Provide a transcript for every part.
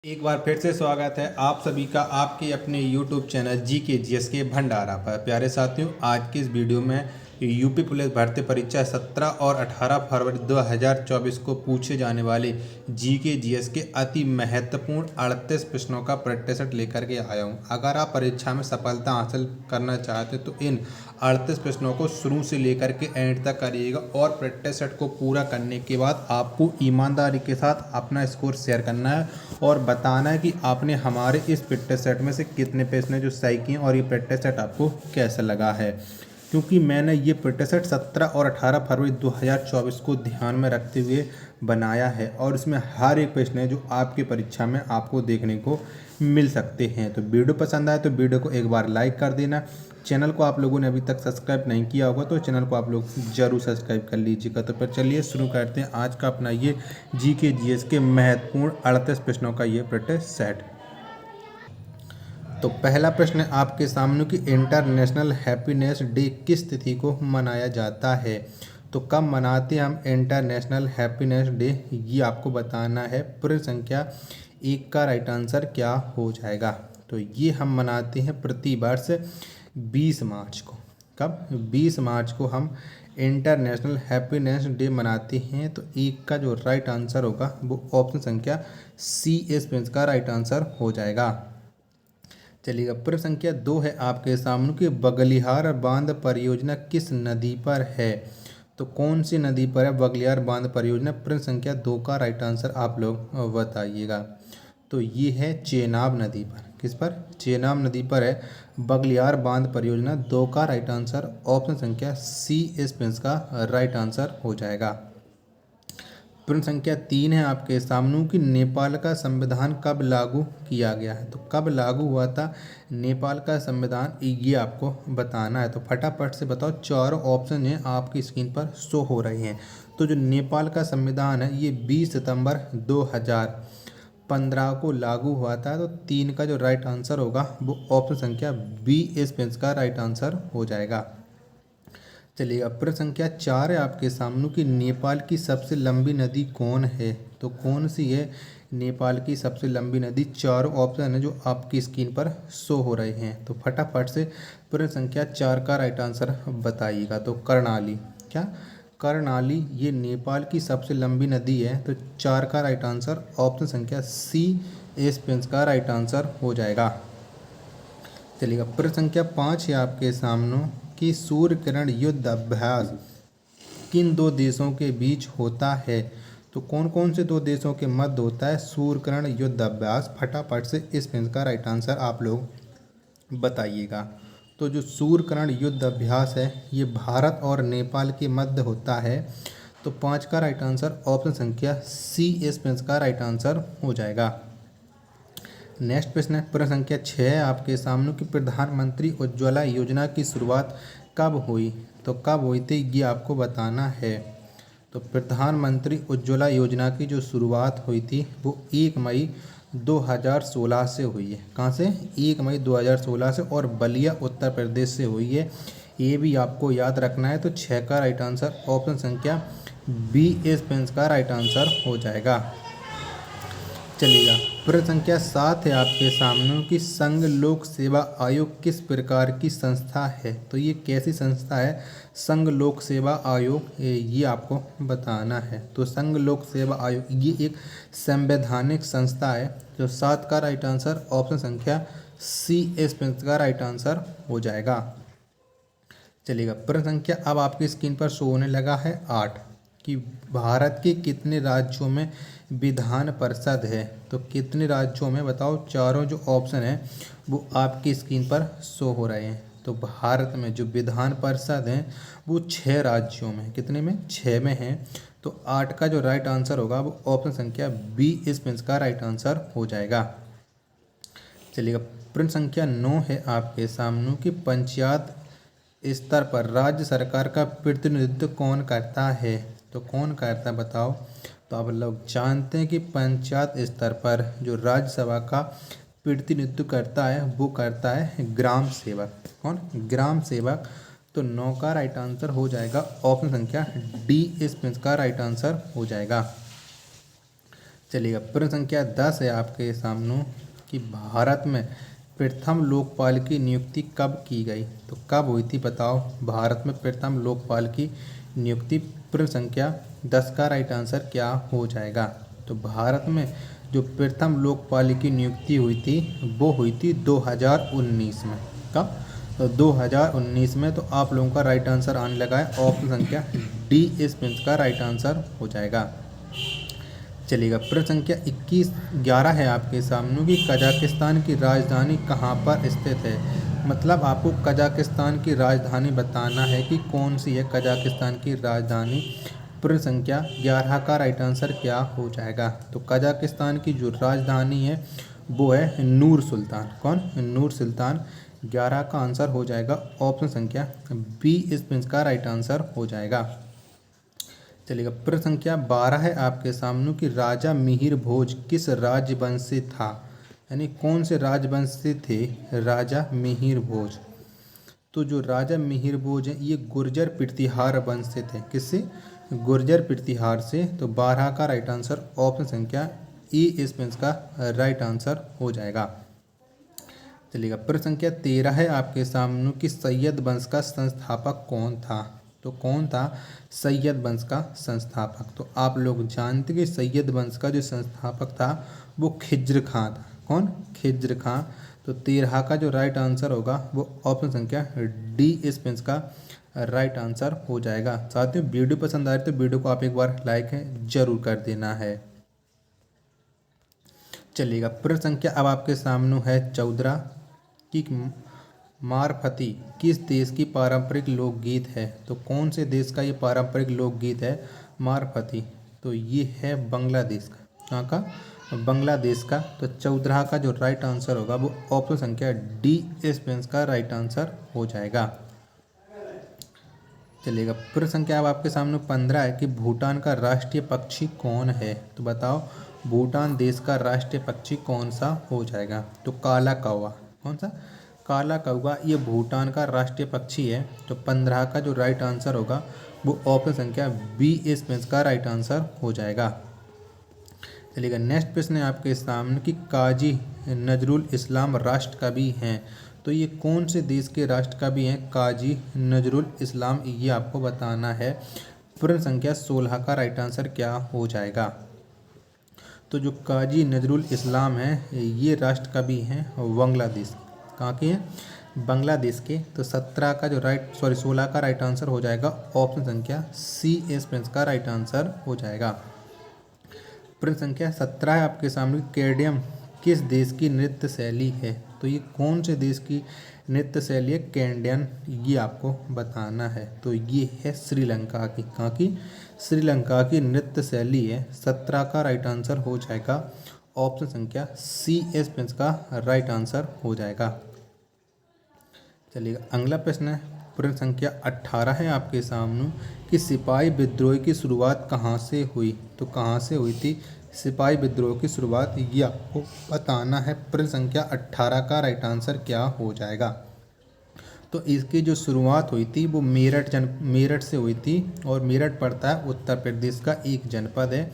एक बार फिर से स्वागत है आप सभी का आपके अपने YouTube चैनल जी के जी एस के भंडारा पर। प्यारे साथियों, आज की इस वीडियो में यूपी पुलिस भर्ती परीक्षा 17 और 18 फरवरी 2024 को पूछे जाने वाले जी के जी एस के अति महत्वपूर्ण 38 प्रश्नों का प्रैक्टिस सेट लेकर के आया हूं। अगर आप परीक्षा में सफलता हासिल करना चाहते तो इन 38 प्रश्नों को शुरू से लेकर के एंड तक करिएगा और प्रैक्टिस सेट को पूरा करने के बाद आपको ईमानदारी के साथ अपना स्कोर शेयर करना है और बताना है कि आपने हमारे इस प्रैक्टिस सेट में से कितने प्रश्न जो सही किए और ये प्रैक्टिस सेट आपको कैसा लगा है। क्योंकि मैंने ये प्रैक्टिस सेट 17 और 18 फरवरी 2024 को ध्यान में रखते हुए बनाया है और इसमें हर एक प्रश्न है जो आपकी परीक्षा में आपको देखने को मिल सकते हैं। तो वीडियो पसंद आए तो वीडियो को एक बार लाइक कर देना। चैनल को आप लोगों ने अभी तक सब्सक्राइब नहीं किया होगा तो चैनल को आप लोग जरूर सब्सक्राइब कर लीजिएगा। तो फिर चलिए शुरू करते हैं आज का अपना ये जी के जी एस के महत्वपूर्ण 38 प्रश्नों का ये प्रैक्टिस सेट। तो पहला प्रश्न है आपके सामने कि इंटरनेशनल हैप्पीनेस डे किस तिथि को मनाया जाता है। तो कब मनाते हैं हम इंटरनेशनल हैप्पीनेस डे, ये आपको बताना है। प्रश्न संख्या 1 का राइट आंसर क्या हो जाएगा। तो ये हम मनाते हैं प्रति वर्ष 20 मार्च को। कब? 20 मार्च को हम इंटरनेशनल हैप्पीनेस डे मनाते हैं। तो 1 का जो राइट आंसर होगा वो ऑप्शन संख्या सी इस का राइट आंसर हो जाएगा। चलिएगा, प्रश्न संख्या 2 है आपके सामने कि बगलिहार बांध परियोजना किस नदी पर है। तो कौन सी नदी पर है बगलिहार बांध परियोजना। प्रश्न संख्या 2 का राइट आंसर आप लोग बताइएगा। तो ये है चेनाब नदी पर। किस पर? चेनाब नदी पर है बगलिहार बांध परियोजना। 2 का राइट आंसर ऑप्शन संख्या सी इस का राइट आंसर हो जाएगा। प्रश्न संख्या 3 है आपके सामने कि नेपाल का संविधान कब लागू किया गया है। तो कब लागू हुआ था नेपाल का संविधान, ये आपको बताना है। तो फटाफट से बताओ, चारों ऑप्शन हैं आपकी स्क्रीन पर शो हो रहे हैं। तो जो नेपाल का संविधान है ये 20 सितंबर 2015 को लागू हुआ था। तो 3 का जो राइट आंसर होगा वो ऑप्शन संख्या बी इस का राइट आंसर हो जाएगा। चलिए, प्रश्न संख्या 4 है आपके सामने कि नेपाल की सबसे लंबी नदी कौन है। तो कौन सी है नेपाल की सबसे लंबी नदी। चारों ऑप्शन है जो आपकी स्क्रीन पर शो हो रहे हैं। तो फटाफट से प्रश्न संख्या 4 का राइट आंसर बताइएगा। तो कर्णाली, क्या कर्णाली ये नेपाल की सबसे लंबी नदी है। तो 4 का राइट आंसर ऑप्शन संख्या सी इस का राइट आंसर हो जाएगा। चलिएगा, प्रश्न संख्या 5 है आपके सामने कि सूर्य किरण युद्ध अभ्यास किन 2 देशों के बीच होता है। तो कौन कौन से 2 देशों के मध्य होता है सूर्य किरण युद्ध अभ्यास। फटाफट से इस प्रश्न का राइट आंसर आप लोग बताइएगा। तो जो सूर्य किरण युद्ध अभ्यास है ये भारत और नेपाल के मध्य होता है। तो 5 का राइट आंसर ऑप्शन संख्या सी इस प्रश्न का राइट आंसर हो जाएगा। नेक्स्ट प्रश्न है प्रश्न संख्या 6 है आपके सामने कि प्रधानमंत्री उज्ज्वला योजना की शुरुआत कब हुई। तो कब हुई थी ये आपको बताना है। तो प्रधानमंत्री उज्ज्वला योजना की जो शुरुआत हुई थी वो 1 मई 2016 से हुई है। कहाँ से? 1 मई 2016 से और बलिया उत्तर प्रदेश से हुई है। ये भी आपको याद रखना है। तो 6 का राइट आंसर ऑप्शन संख्या बी इस का राइट आंसर हो जाएगा। चलिएगा, प्रश्न संख्या 7 है आपके सामने कि संघ लोक सेवा आयोग किस प्रकार की संस्था है। तो ये कैसी संस्था है संघ लोक सेवा आयोग, ये आपको बताना है। तो संघ लोक सेवा आयोग ये एक संवैधानिक संस्था है। जो 7 का राइट आंसर ऑप्शन संख्या सी इस का राइट आंसर हो जाएगा। चलिएगा, प्रश्न संख्या अब आपकी स्क्रीन पर शो होने लगा है 8 कि भारत के कितने राज्यों में विधान परिषद है। तो कितने राज्यों में बताओ। चारों जो ऑप्शन है वो आपकी स्क्रीन पर शो हो रहे हैं। तो भारत में जो विधान परिषद है वो 6 राज्यों में, कितने में? 6 में है। तो 8 का जो राइट आंसर होगा वो ऑप्शन संख्या बी इस का राइट आंसर हो जाएगा। चलिएगा, प्रश्न संख्या 9 है आपके सामने कि पंचायत स्तर पर राज्य सरकार का प्रतिनिधित्व कौन करता है। तो कौन करता है बताओ। तो आप लोग जानते हैं कि पंचायत स्तर पर जो राज्यसभा का प्रतिनिधित्व करता है वो करता है ग्राम सेवक। कौन? ग्राम सेवक। तो 9 का राइट आंसर हो जाएगा ऑप्शन संख्या डी इस का राइट आंसर हो जाएगा। चलिएगा, प्रश्न संख्या 10 है आपके सामने कि भारत में प्रथम लोकपाल की नियुक्ति कब की गई। तो कब हुई थी बताओ, भारत में प्रथम लोकपाल की नियुक्ति। प्रश्न संख्या 10 का राइट आंसर क्या हो जाएगा। तो भारत में जो प्रथम लोकपाल की नियुक्ति हुई थी वो हुई थी 2019 में। कब? तो 2019 में। तो आप लोगों का राइट आंसर आने लगा है ऑप्शन संख्या डी इस प्रश्न का राइट आंसर हो जाएगा। चलिएगा, प्रश्न संख्या 11 है आपके सामने कि कजाकिस्तान की राजधानी कहाँ पर स्थित है। मतलब आपको कजाकिस्तान की राजधानी बताना है कि कौन सी है कजाकिस्तान की राजधानी। प्रश्न संख्या 11 का राइट आंसर क्या हो जाएगा। तो कजाकिस्तान की जो राजधानी है वो है नूर सुल्तान। कौन? नूर सुल्तान। 11 का आंसर हो जाएगा ऑप्शन संख्या बी इस प्रश्न का राइट आंसर हो जाएगा। चलिएगा, प्रश्न संख्या 12 है आपके सामने कि राजा मिहिर भोज किस राजवंश से था। यानी कौन से राजवंश से थे राजा मिहिर भोज। तो जो राजा मिहिर भोज है ये गुर्जर प्रतिहार वंश से थे। किससे? गुर्जर प्रतिहार से। तो 12 का राइट आंसर ऑप्शन संख्या ई इस प्रश्न का राइट आंसर हो जाएगा। चलिएगा, प्रश्न संख्या 13 है आपके सामने कि सैयद वंश का संस्थापक कौन था। तो कौन था सैयद वंश का संस्थापक। तो आप लोग जानते कि सैयद वंश का जो संस्थापक था वो खिज्र खां था। कौन? खिज्र खां। तो 13 का जो राइट आंसर होगा वो ऑप्शन संख्या डी इस प्रश्न का राइट आंसर हो जाएगा। साथियों, वीडियो पसंद आए तो वीडियो को आप एक बार लाइक जरूर कर देना है। चलिएगा, प्रश्न संख्या अब आपके सामने है 14 कि मारफती किस देश की पारंपरिक लोकगीत है। तो कौन से देश का ये पारंपरिक लोकगीत है मारफती। तो ये है बांग्लादेश का। कहाँ का? बांग्लादेश का। तो 14 का जो राइट आंसर होगा वो ऑप्शन संख्या डी इस प्रश्न का राइट आंसर हो जाएगा। चलिएगा, प्रश्न संख्या अब आपके सामने 15 है कि भूटान का राष्ट्रीय पक्षी कौन है। तो बताओ भूटान देश का राष्ट्रीय पक्षी कौन सा हो जाएगा। तो काला कौवा। कौन सा? काला कौवा ये भूटान का राष्ट्रीय पक्षी है। तो 15 का जो राइट आंसर होगा वो ऑप्शन संख्या बी इस प्रश्न का राइट आंसर हो जाएगा। चलिएगा, नेक्स्ट प्रश्न है आपके सामने कि काजी नजरुल इस्लाम राष्ट्र कवि हैं। तो ये कौन से देश के राष्ट्र कवि हैं काजी नजरुल इस्लाम, ये आपको बताना है। प्रश्न संख्या 16 का राइट आंसर क्या हो जाएगा। तो जो काजी नजरुल इस्लाम हैं ये राष्ट्र कवि हैं बांग्लादेश। कहाँ के हैं? बांग्लादेश के। तो 16 का राइट आंसर हो जाएगा ऑप्शन संख्या सी इस प्रश्न का राइट आंसर हो जाएगा। प्रश्न संख्या 17 है आपके सामने केडियम किस देश की नृत्य शैली है। तो ये कौन से देश की नृत्य शैली है केंडियन, ये आपको बताना है। तो ये है श्रीलंका की। कहाँ की? श्रीलंका की नृत्य शैली है। 17 का राइट आंसर हो जाएगा ऑप्शन संख्या सी इस प्रश्न का राइट आंसर हो जाएगा। चलिएगा, अगला प्रश्न है प्रश्न संख्या 18 है आपके सामने कि सिपाही विद्रोह की शुरुआत कहाँ से हुई। तो कहाँ से हुई थी सिपाही विद्रोह की शुरुआत, ये आपको बताना है। प्रश्न संख्या 18 का राइट आंसर क्या हो जाएगा। तो इसकी जो शुरुआत हुई थी वो मेरठ से हुई थी और मेरठ पड़ता है उत्तर प्रदेश का एक जनपद है।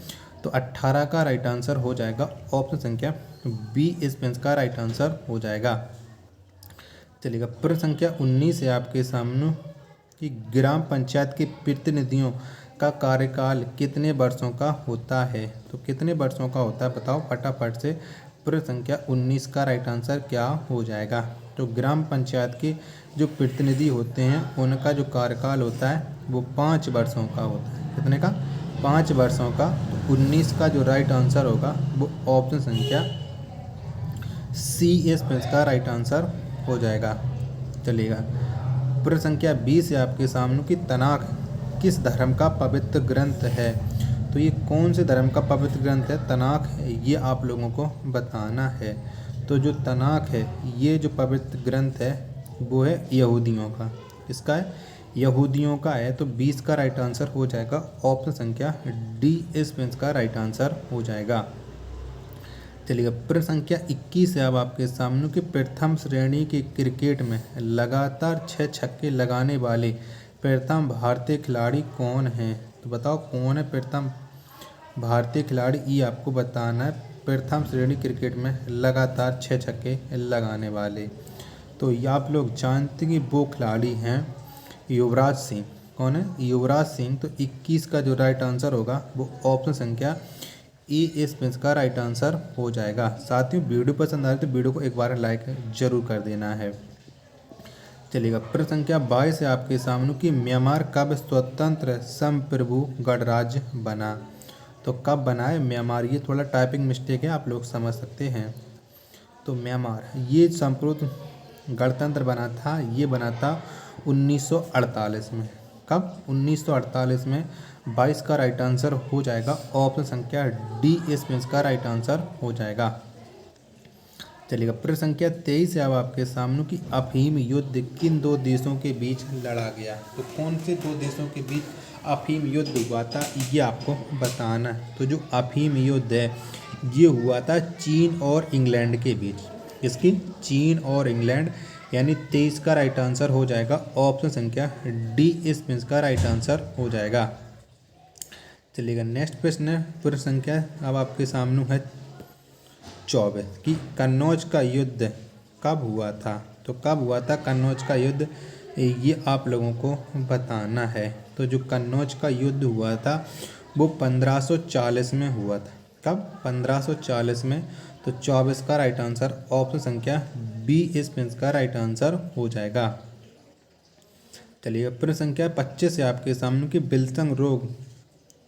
तो 18 का राइट आंसर हो जाएगा ऑप्शन संख्या बी इस प्रश्न का राइट आंसर हो जाएगा। चलिएगा, प्रश्न संख्या 19 है आपके सामने कि ग्राम पंचायत के प्रतिनिधियों का कार्यकाल कितने वर्षों का होता है। तो कितने वर्षों का होता है बताओ फटाफट से। प्रश्न संख्या 19 का राइट आंसर क्या हो जाएगा। तो ग्राम पंचायत के जो प्रतिनिधि होते हैं उनका जो कार्यकाल होता है वो 5 वर्षों का होता है। कितने का? 5 वर्षों का। तो 19 का जो राइट आंसर होगा वो ऑप्शन संख्या सी इस प्रश्न का राइट आंसर हो जाएगा। चलिएगा, प्रश्न संख्या 20 है आपके सामने कि तनाख किस धर्म का पवित्र ग्रंथ है। तो ये कौन से धर्म का पवित्र ग्रंथ है तनाख, ये आप लोगों को बताना है। तो जो तनाख है ये जो पवित्र ग्रंथ है वो है यहूदियों का। किसका है? यहूदियों का है। तो 20 का राइट आंसर हो जाएगा ऑप्शन संख्या डी इस प्रश्न का राइट आंसर हो जाएगा। चलिएगा, प्रश्न संख्या 21 है अब आपके सामने कि प्रथम श्रेणी के क्रिकेट में लगातार 6 छक्के लगाने वाले प्रथम भारतीय खिलाड़ी कौन हैं। तो बताओ कौन है प्रथम भारतीय खिलाड़ी ये आपको बताना है प्रथम श्रेणी क्रिकेट में लगातार 6 छक्के लगाने वाले। तो ये आप लोग जानते हैं कि वो खिलाड़ी हैं युवराज सिंह। कौन है? युवराज सिंह। तो 21 का जो राइट आंसर होगा वो ऑप्शन संख्या ए इसमें इसका राइट आंसर हो जाएगा। साथियों वीडियो पसंद आए तो वीडियो को एक बार लाइक जरूर कर देना है। चलिएगा, प्रश्न संख्या 22 है आपके सामने कि म्यांमार कब स्वतंत्र संप्रभु गणराज्य बना। तो कब बना है म्यांमार? ये थोड़ा टाइपिंग मिस्टेक है, आप लोग समझ सकते हैं। तो म्यांमार ये संप्रभु गणतंत्र बना था, ये बना था 1948 में। कब? 1948 में। 22 का राइट आंसर हो जाएगा ऑप्शन संख्या डी इसमें इसका राइट आंसर हो जाएगा। चलिएगा, प्रश्न संख्या 23 है अब आपके सामने कि अफीम युद्ध किन दो देशों के बीच लड़ा गया। तो कौन से दो देशों के बीच अफीम युद्ध हुआ था ये आपको बताना है। तो जो अफीम युद्ध है ये हुआ था चीन और इंग्लैंड के बीच। किसकी? चीन और इंग्लैंड। यानी 23 का राइट आंसर हो जाएगा ऑप्शन संख्या डी इसमें इसका राइट आंसर हो जाएगा। चलिएगा, नेक्स्ट प्रश्न है प्रश्न संख्या अब आपके सामने है 24 कि कन्नौज का युद्ध कब हुआ था। तो कब हुआ था कन्नौज का युद्ध ये आप लोगों को बताना है। तो जो कन्नौज का युद्ध हुआ था वो 1540 में हुआ था। कब? 1540 में। तो 24 का राइट आंसर ऑप्शन संख्या बी इसमें का राइट आंसर हो जाएगा। चलिए, प्रश्न संख्या 25 है आपके सामने कि विल्सन रोग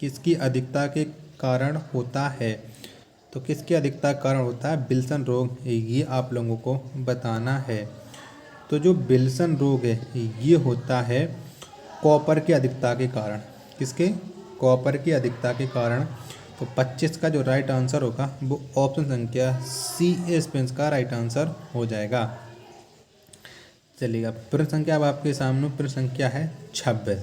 किसकी अधिकता के कारण होता है। तो किसकी अधिकता का कारण होता है विल्सन रोग ये आप लोगों को बताना है। तो जो विल्सन रोग है ये होता है कॉपर की अधिकता के कारण। किसके? कॉपर की अधिकता के कारण। तो 25 का जो राइट आंसर होगा वो ऑप्शन संख्या सी इसमें का राइट आंसर हो जाएगा। चलिएगा, प्रश्न संख्या अब आपके सामने प्रश्न संख्या है 26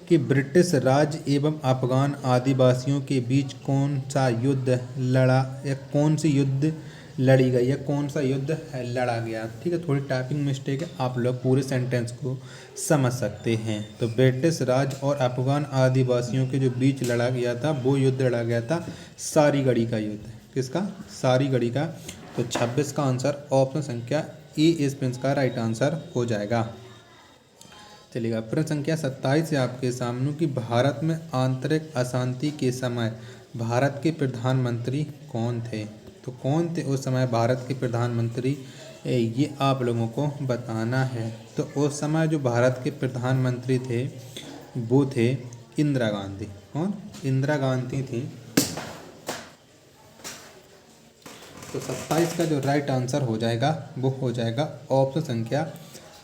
कि ब्रिटिश राज एवं अफगान आदिवासियों के बीच कौन सा युद्ध लड़ा या कौन सी युद्ध लड़ी गई या कौन सा युद्ध लड़ा गया। ठीक है, थोड़ी टाइपिंग मिस्टेक है, आप लोग पूरे सेंटेंस को समझ सकते हैं। तो ब्रिटिश राज और अफगान आदिवासियों के जो बीच लड़ा गया था वो युद्ध लड़ा गया था सारीगढ़ी का युद्ध। किसका? सारीगढ़ी का। तो 26 का आंसर ऑप्शन संख्या ए इसमें का राइट आंसर हो जाएगा। चलिएगा, प्रश्न संख्या 27 है आपके सामने कि भारत में आंतरिक अशांति के समय भारत के प्रधानमंत्री कौन थे। तो कौन थे उस समय भारत के प्रधानमंत्री ये आप लोगों को बताना है। तो उस समय जो भारत के प्रधानमंत्री थे वो थे इंदिरा गांधी। कौन? इंदिरा गांधी थी। तो 27 का जो राइट आंसर हो जाएगा वो हो जाएगा ऑप्शन संख्या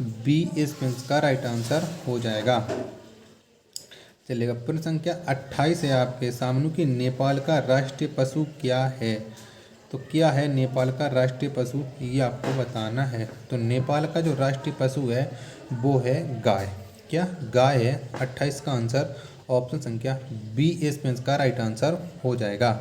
बी इसमें का राइट आंसर हो जाएगा। चलिएगा, प्रश्न संख्या 28 है आपके सामने कि नेपाल का राष्ट्रीय पशु क्या है। तो क्या है नेपाल का राष्ट्रीय पशु ये आपको बताना है। तो नेपाल का जो राष्ट्रीय पशु है वो है गाय। क्या? गाय है। 28 का आंसर ऑप्शन संख्या बी इसमें का राइट आंसर हो जाएगा।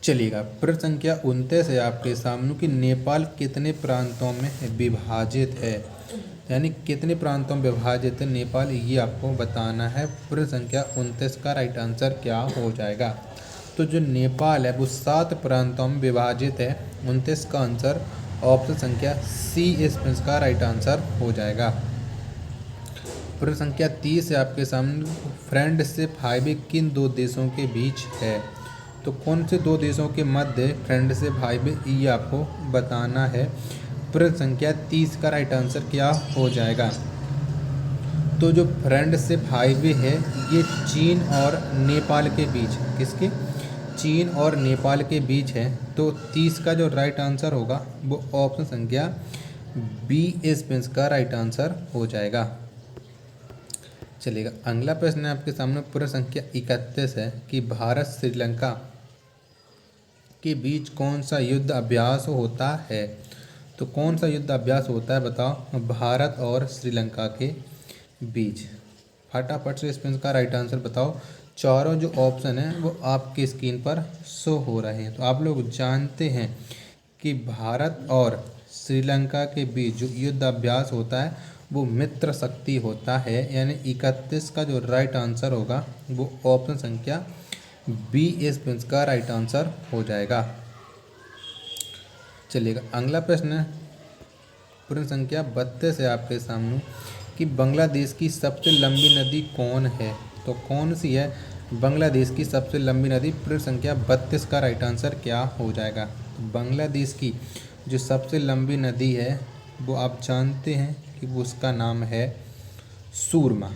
चलिएगा, प्रश्न संख्या 29 है आपके सामने कि नेपाल कितने प्रांतों में विभाजित है। यानी कितने प्रांतों में विभाजित है नेपाल ये आपको बताना है। प्रश्न संख्या 29 का राइट आंसर क्या हो जाएगा। तो जो नेपाल है वो 7 प्रांतों में विभाजित है। 29 का आंसर ऑप्शन संख्या सी इसमें का राइट आंसर हो जाएगा। प्रश्न संख्या 30 है आपके सामने फ्रेंडशिप हाईवे किन दो देशों के बीच है। तो कौन से दो देशों के मध्य फ्रेंडशिप हाईवे ये आपको बताना है। प्रश्न संख्या 30 का राइट आंसर क्या हो जाएगा। तो जो फ्रेंडशिप हाईवे है ये चीन और नेपाल के बीच। किसके? चीन और नेपाल के बीच है। तो 30 का जो राइट आंसर होगा वो ऑप्शन संख्या बी इसमें का राइट आंसर हो जाएगा। चलिएगा, अगला प्रश्न है आपके सामने प्रश्न संख्या 31 है कि भारत श्रीलंका के बीच कौन सा युद्ध अभ्यास होता है। तो कौन सा युद्ध अभ्यास होता है बताओ भारत और श्रीलंका के बीच। फटाफट से इसमें का राइट आंसर बताओ। चारों जो ऑप्शन हैं वो आपकी स्क्रीन पर शो हो रहे हैं। तो आप लोग जानते हैं कि भारत और श्रीलंका के बीच जो युद्ध अभ्यास होता है वो मित्र शक्ति होता है, यानी 31 का जो राइट आंसर होगा वो ऑप्शन संख्या बी इस प्रश्न का राइट आंसर हो जाएगा। चलिएगा अगला प्रश्न है प्रश्न संख्या 32 है आपके सामने कि बांग्लादेश की सबसे लंबी नदी कौन है। तो कौन सी है बांग्लादेश की सबसे लंबी नदी? प्रश्न संख्या 32 का राइट आंसर क्या हो जाएगा? तो बांग्लादेश की जो सबसे लंबी नदी है वो आप जानते हैं कि वो उसका नाम है सूरमा।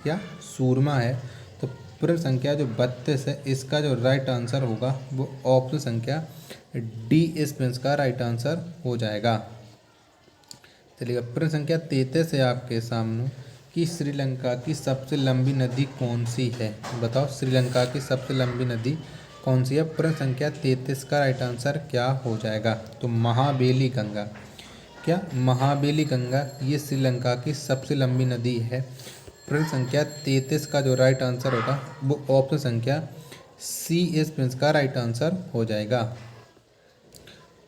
क्या सूरमा है? तो प्रश्न संख्या जो 32 है इसका जो राइट आंसर होगा वो ऑप्शन संख्या डी इस प्रश्न का राइट आंसर हो जाएगा। चलिएगा प्रश्न संख्या 33 है आपके सामने कि श्रीलंका की सबसे लंबी नदी कौन सी है। बताओ श्रीलंका की सबसे लंबी नदी कौन सी है? प्रश्न संख्या 33 का राइट आंसर क्या हो जाएगा? तो महाबेली गंगा। क्या महाबेली गंगा ये श्रीलंका की सबसे लंबी नदी है। प्रश्न संख्या 33 का जो राइट आंसर होगा वो ऑप्शन संख्या सी इस प्रश्न का राइट आंसर हो जाएगा।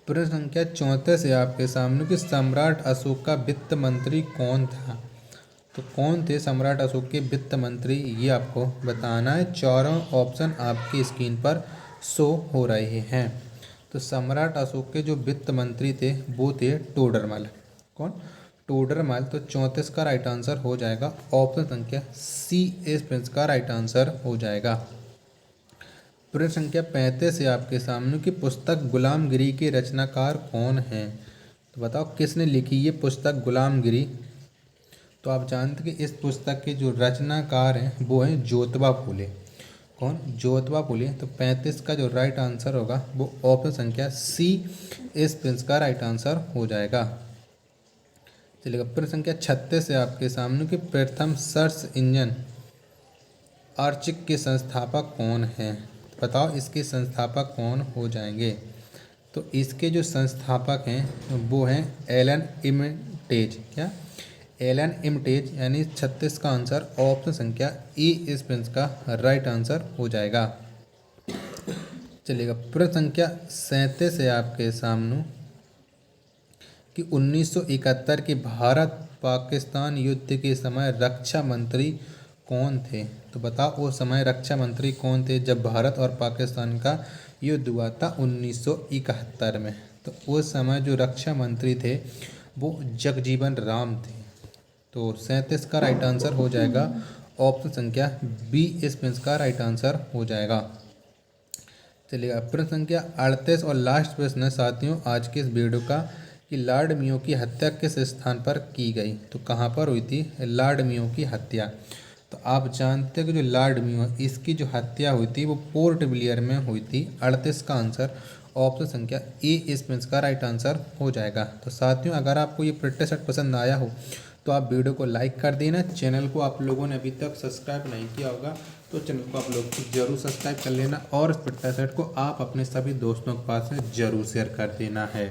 प्रश्न संख्या 34 है आपके सामने कि सम्राट अशोक का वित्त मंत्री कौन था। तो कौन थे सम्राट अशोक के वित्त मंत्री, ये आपको बताना है। चारों ऑप्शन आपकी स्क्रीन पर शो हो रहे हैं। तो सम्राट अशोक के जो वित्त मंत्री थे वो थे टोडरमल। कौन? टोडरमल। तो 34 का राइट आंसर हो जाएगा ऑप्शन संख्या सी इस प्रश्न का राइट आंसर हो जाएगा। प्रश्न संख्या 35 है आपके सामने की पुस्तक गुलामगिरी के रचनाकार कौन हैं। तो बताओ किसने लिखी ये पुस्तक गुलामगिरी। तो आप जानते हैं कि इस पुस्तक के जो रचनाकार हैं वो हैं ज्योतिबा फुले। कौन? ज्योतिबा फुले। तो 35 का जो राइट आंसर होगा वो ऑप्शन संख्या सी इस प्रश्न का राइट आंसर हो जाएगा। चलिएगा प्रश्न संख्या 36 है आपके सामने कि प्रथम सर्च इंजन आर्चिक के संस्थापक कौन हैं। बताओ इसके संस्थापक कौन हो जाएंगे। तो इसके जो संस्थापक हैं वो हैं एलन इमटेज। क्या? एलन इमटेज, यानी 36 का आंसर ऑप्शन संख्या ई इस प्रश्न का राइट आंसर हो जाएगा। चलिएगा प्रश्न संख्या 37 है आपके सामने कि 1971 के भारत पाकिस्तान युद्ध के समय रक्षा मंत्री कौन थे। तो बताओ वो समय रक्षा मंत्री कौन थे जब भारत और पाकिस्तान का युद्ध हुआ था 1971 में। तो उस समय जो रक्षा मंत्री थे वो जगजीवन राम थे। तो 37 का राइट आंसर हो जाएगा ऑप्शन संख्या बी इस प्रश्न का राइट आंसर हो जाएगा। चलिएगा प्रश्न संख्या 38 और लास्ट प्रश्न है साथियों आज के इस वीडियो का कि लॉर्ड मेयो की हत्या किस स्थान पर की गई। तो कहाँ पर हुई थी लॉर्ड मेयो की हत्या। तो आप जानते हैं कि जो लॉर्ड मेयो इसकी जो हत्या हुई थी वो पोर्ट ब्लेयर में हुई थी। 38 का आंसर ऑप्शन संख्या ए इस प्रश्न का राइट आंसर हो जाएगा। तो साथियों अगर आपको ये प्रैक्टिस सेट पसंद आया हो तो आप वीडियो को लाइक कर देना। चैनल को आप लोगों ने अभी तक सब्सक्राइब नहीं किया होगा तो चैनल को आप लोग जरूर सब्सक्राइब कर लेना और इस प्रैक्टिस सेट को आप अपने सभी दोस्तों के पास में ज़रूर शेयर कर देना है।